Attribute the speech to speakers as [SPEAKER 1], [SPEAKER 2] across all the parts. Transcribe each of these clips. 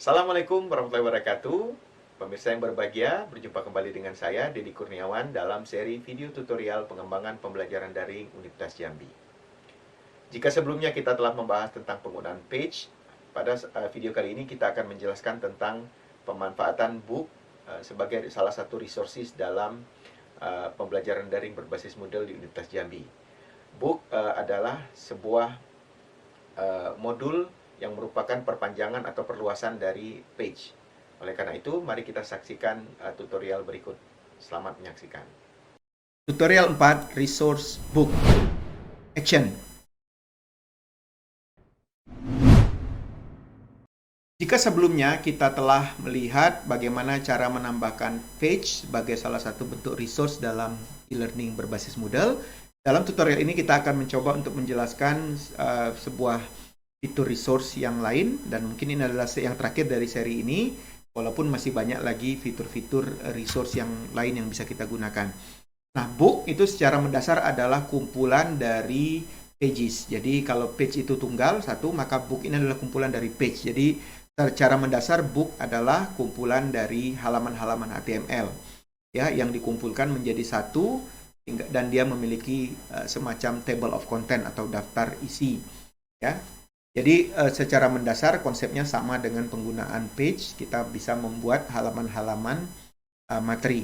[SPEAKER 1] Assalamualaikum warahmatullahi wabarakatuh. Pemirsa yang berbahagia, berjumpa kembali dengan saya, Deddy Kurniawan, dalam seri video tutorial pengembangan pembelajaran daring Universitas Jambi. Jika sebelumnya kita telah membahas tentang penggunaan page, pada video kali ini kita akan menjelaskan tentang pemanfaatan book sebagai salah satu resources dalam pembelajaran daring berbasis Moodle di Universitas Jambi. Book adalah sebuah modul yang merupakan perpanjangan atau perluasan dari page. Oleh karena itu, mari kita saksikan tutorial berikut. Selamat menyaksikan. Tutorial 4, Resource Book. Action. Jika sebelumnya kita telah melihat bagaimana cara menambahkan page sebagai salah satu bentuk resource dalam e-learning berbasis Moodle, dalam tutorial ini kita akan mencoba untuk menjelaskan sebuah fitur resource yang lain, dan mungkin ini adalah yang terakhir dari seri ini, walaupun masih banyak lagi fitur-fitur resource yang lain yang bisa kita gunakan. Nah, book itu secara mendasar adalah kumpulan dari pages. Jadi kalau page itu tunggal satu, maka book ini adalah kumpulan dari page. Jadi secara mendasar book adalah kumpulan dari halaman-halaman HTML ya, yang dikumpulkan menjadi satu, dan dia memiliki semacam table of content atau daftar isi ya. Jadi secara mendasar konsepnya sama dengan penggunaan page. Kita bisa membuat halaman-halaman materi.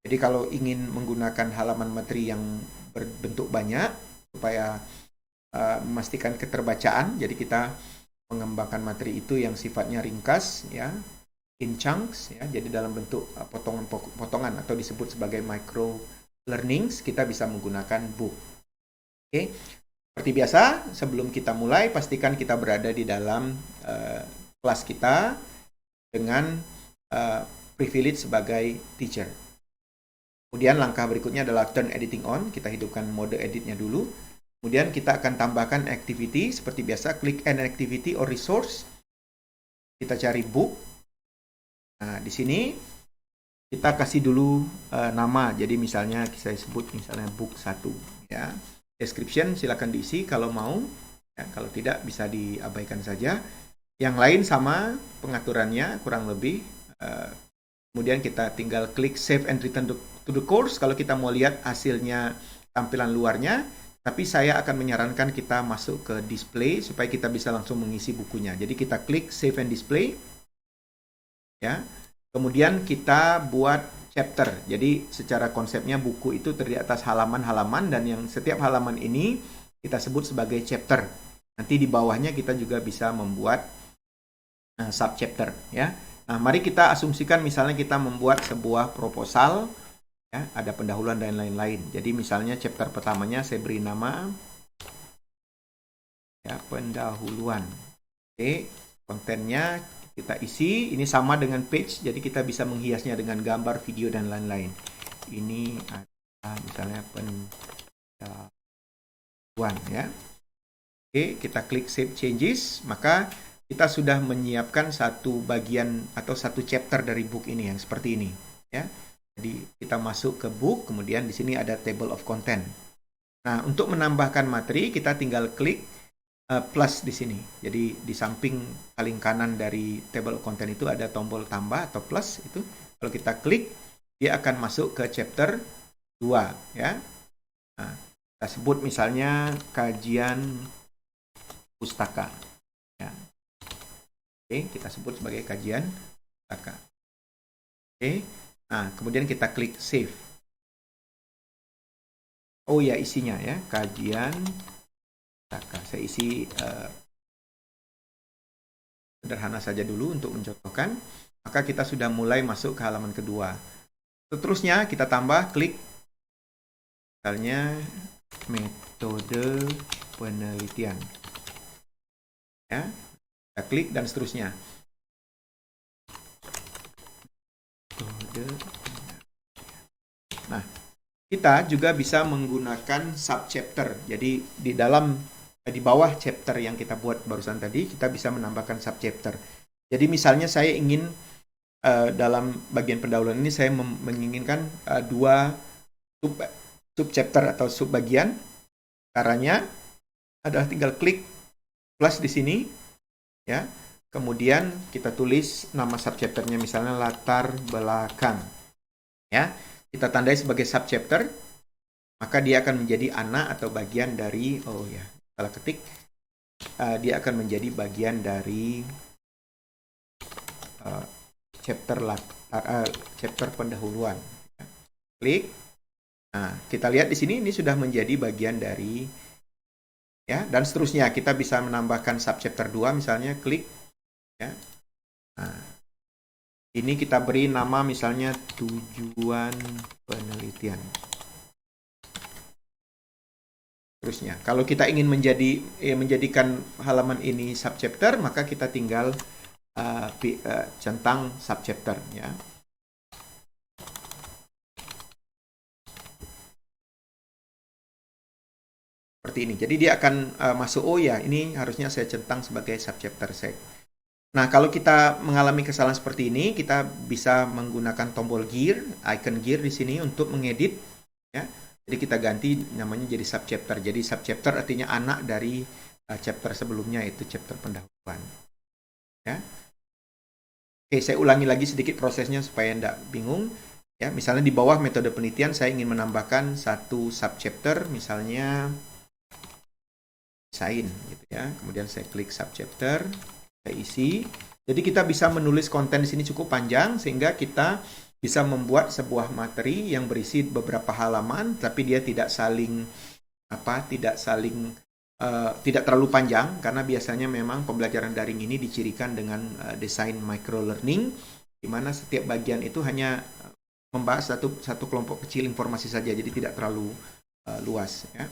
[SPEAKER 1] Jadi kalau ingin menggunakan halaman materi yang berbentuk banyak supaya memastikan keterbacaan, jadi kita mengembangkan materi itu yang sifatnya ringkas ya, in chunks ya. Jadi dalam bentuk potongan-potongan atau disebut sebagai micro learnings, kita bisa menggunakan book. Oke. Seperti biasa, sebelum kita mulai, pastikan kita berada di dalam kelas kita dengan privilege sebagai teacher. Kemudian langkah berikutnya adalah turn editing on. Kita hidupkan mode editnya dulu. Kemudian kita akan tambahkan activity. Seperti biasa, klik an activity or resource. Kita cari book. Nah, di sini kita kasih dulu nama. Jadi misalnya saya sebut misalnya book 1 ya. Description silakan diisi kalau mau ya, kalau tidak bisa diabaikan saja. Yang lain sama pengaturannya kurang lebih. Kemudian kita tinggal klik save and return to the course kalau kita mau lihat hasilnya, tampilan luarnya. Tapi saya akan menyarankan kita masuk ke display supaya kita bisa langsung mengisi bukunya. Jadi kita klik save and display ya. Kemudian kita buat chapter. Jadi secara konsepnya buku itu terdiri atas halaman-halaman, dan yang setiap halaman ini kita sebut sebagai chapter. Nanti di bawahnya kita juga bisa membuat subchapter ya. Nah, mari kita asumsikan misalnya kita membuat sebuah proposal ya, ada pendahuluan dan lain-lain. Jadi misalnya chapter pertamanya saya beri nama ya, pendahuluan. Oke, kontennya kita isi, ini sama dengan page, jadi kita bisa menghiasnya dengan gambar, video, dan lain-lain. Ini ada misalnya pendahuluan ya. Oke, kita klik save changes, maka kita sudah menyiapkan satu bagian atau satu chapter dari book ini yang seperti ini ya. Jadi kita masuk ke book, kemudian di sini ada table of content. Nah, untuk menambahkan materi kita tinggal klik plus di sini. Jadi di samping paling kanan dari table of content itu ada tombol tambah atau plus itu. Kalau kita klik, dia akan masuk ke chapter 2 ya. Nah, kita sebut misalnya kajian pustaka ya. Oke, kita sebut sebagai kajian pustaka. Oke. Nah, kemudian kita klik save. Oh ya, isinya ya, kajian pustaka. Saya isi sederhana saja dulu untuk mencontohkan. Maka kita sudah mulai masuk ke halaman kedua. Seterusnya kita tambah klik misalnya metode penelitian. Ya. Kita klik dan seterusnya. Nah, kita juga bisa menggunakan subchapter. Jadi di bawah chapter yang kita buat barusan tadi, kita bisa menambahkan subchapter. Jadi misalnya saya ingin dalam bagian pendahuluan ini saya menginginkan dua subchapter atau subbagian. Caranya adalah tinggal klik plus di sini, ya. Kemudian kita tulis nama subchapternya, misalnya latar belakang, ya. Kita tandai sebagai subchapter, maka dia akan menjadi anak atau bagian dari, salah ketik, dia akan menjadi bagian dari chapter pendahuluan. Klik. Nah, kita lihat di sini ini sudah menjadi bagian dari, ya, dan seterusnya. Kita bisa menambahkan subchapter 2, misalnya klik, ya. Nah, ini kita beri nama misalnya tujuan penelitian. Terusnya, kalau kita ingin menjadikan halaman ini subchapter, maka kita tinggal centang subchapter, ya. Seperti ini. Jadi dia akan masuk, oh ya, ini harusnya saya centang sebagai subchapter saya. Nah, kalau kita mengalami kesalahan seperti ini, kita bisa menggunakan tombol gear, icon gear di sini untuk mengedit, ya. Jadi kita ganti namanya jadi subchapter. Jadi subchapter artinya anak dari chapter sebelumnya, yaitu chapter pendahuluan. Ya. Oke, saya ulangi lagi sedikit prosesnya supaya tidak bingung. Ya, misalnya di bawah metode penelitian saya ingin menambahkan satu subchapter, misalnya desain, gitu ya. Kemudian saya klik subchapter. Saya isi. Jadi kita bisa menulis konten di sini cukup panjang sehingga kita bisa membuat sebuah materi yang berisi beberapa halaman, tapi dia tidak terlalu panjang, karena biasanya memang pembelajaran daring ini dicirikan dengan desain micro learning, di mana setiap bagian itu hanya membahas satu kelompok kecil informasi saja, jadi tidak terlalu luas, ya.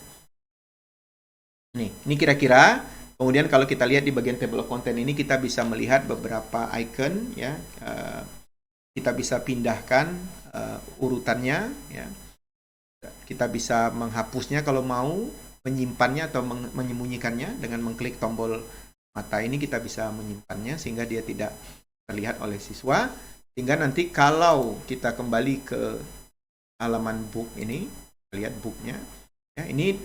[SPEAKER 1] Ini kira-kira. Kemudian kalau kita lihat di bagian table of content ini, kita bisa melihat beberapa icon, ya. Kita bisa pindahkan urutannya, ya. Kita bisa menghapusnya kalau mau, menyimpannya atau menyembunyikannya dengan mengklik tombol mata ini. Kita bisa menyimpannya sehingga dia tidak terlihat oleh siswa. Sehingga nanti kalau kita kembali ke halaman book ini, lihat booknya, ya, ini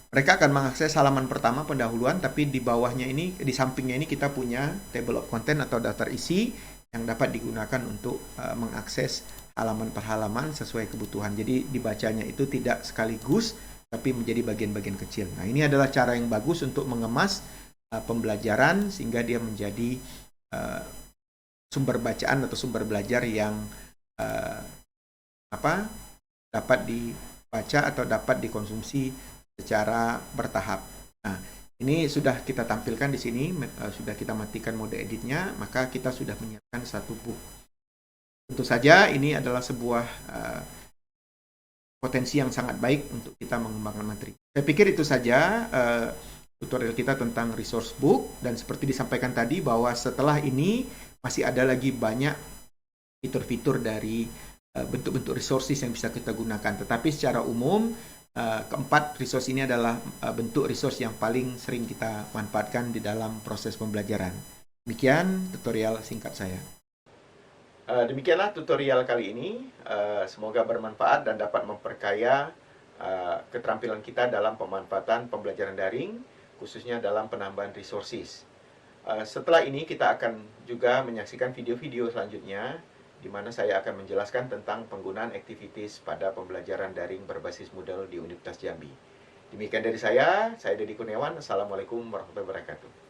[SPEAKER 1] mereka akan mengakses halaman pertama pendahuluan, tapi di bawahnya ini, di sampingnya ini kita punya table of content atau daftar isi yang dapat digunakan untuk mengakses halaman per halaman sesuai kebutuhan. Jadi dibacanya itu tidak sekaligus, tapi menjadi bagian-bagian kecil. Nah, ini adalah cara yang bagus untuk mengemas pembelajaran sehingga dia menjadi sumber bacaan atau sumber belajar yang dapat dibaca atau dapat dikonsumsi secara bertahap. Nah, ini sudah kita tampilkan di sini, sudah kita matikan mode editnya, maka kita sudah menyiapkan satu book. Tentu saja ini adalah sebuah potensi yang sangat baik untuk kita mengembangkan materi. Saya pikir itu saja tutorial kita tentang resource book, dan seperti disampaikan tadi bahwa setelah ini masih ada lagi banyak fitur-fitur dari bentuk-bentuk resources yang bisa kita gunakan. Tetapi secara umum, keempat resource ini adalah bentuk resource yang paling sering kita manfaatkan di dalam proses pembelajaran. Demikian tutorial singkat saya. Demikianlah tutorial kali ini. Semoga bermanfaat dan dapat memperkaya keterampilan kita dalam pemanfaatan pembelajaran daring, khususnya dalam penambahan resources. Setelah ini kita akan juga menyaksikan video-video selanjutnya, di mana saya akan menjelaskan tentang penggunaan activities pada pembelajaran daring berbasis Moodle di Universitas Jambi. Demikian dari saya Deddy Kurniawan. Assalamualaikum warahmatullahi wabarakatuh.